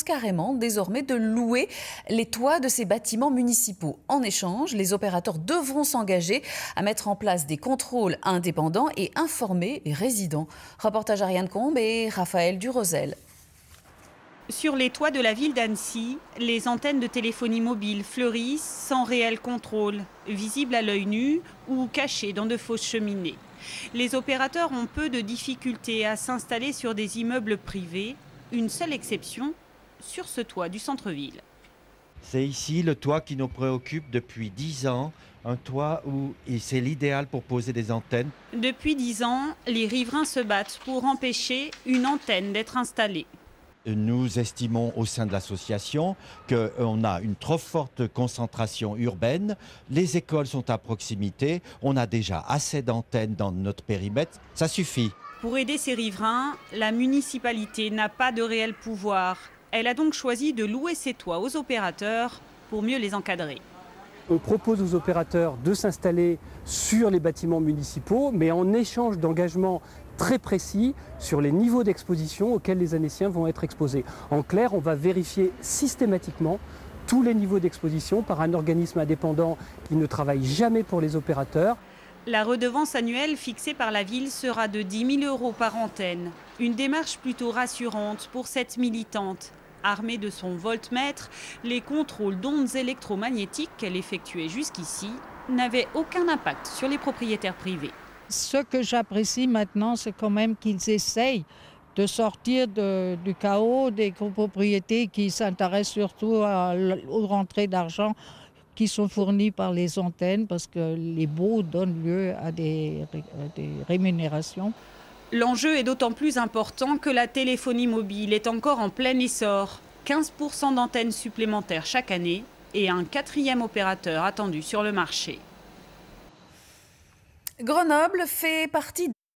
carrément désormais de louer les toits de ces bâtiments municipaux. En échange, les opérateurs devront s'engager à mettre en place des contrôles indépendants et informer les résidents. Reportage Ariane Combe et Raphaël Durosel. Sur les toits de la ville d'Annecy, les antennes de téléphonie mobile fleurissent sans réel contrôle, visibles à l'œil nu ou cachées dans de fausses cheminées. Les opérateurs ont peu de difficultés à s'installer sur des immeubles privés, une seule exception, sur ce toit du centre-ville. C'est ici le toit qui nous préoccupe depuis 10 ans, un toit où c'est l'idéal pour poser des antennes. Depuis 10 ans, les riverains se battent pour empêcher une antenne d'être installée. Nous estimons au sein de l'association qu'on a une trop forte concentration urbaine. Les écoles sont à proximité. On a déjà assez d'antennes dans notre périmètre. Ça suffit. Pour aider ces riverains, la municipalité n'a pas de réel pouvoir. Elle a donc choisi de louer ces toits aux opérateurs pour mieux les encadrer. On propose aux opérateurs de s'installer sur les bâtiments municipaux, mais en échange d'engagements très précis sur les niveaux d'exposition auxquels les Annéciens vont être exposés. En clair, on va vérifier systématiquement tous les niveaux d'exposition par un organisme indépendant qui ne travaille jamais pour les opérateurs. La redevance annuelle fixée par la ville sera de 10 000 € par antenne. Une démarche plutôt rassurante pour cette militante. Armée de son voltmètre, les contrôles d'ondes électromagnétiques qu'elle effectuait jusqu'ici n'avaient aucun impact sur les propriétaires privés. Ce que j'apprécie maintenant, c'est quand même qu'ils essayent de sortir du chaos des copropriétés qui s'intéressent surtout aux rentrées d'argent qui sont fournies par les antennes parce que les baux donnent lieu à des rémunérations. L'enjeu est d'autant plus important que la téléphonie mobile est encore en plein essor. 15% d'antennes supplémentaires chaque année et un 4e opérateur attendu sur le marché. Grenoble fait partie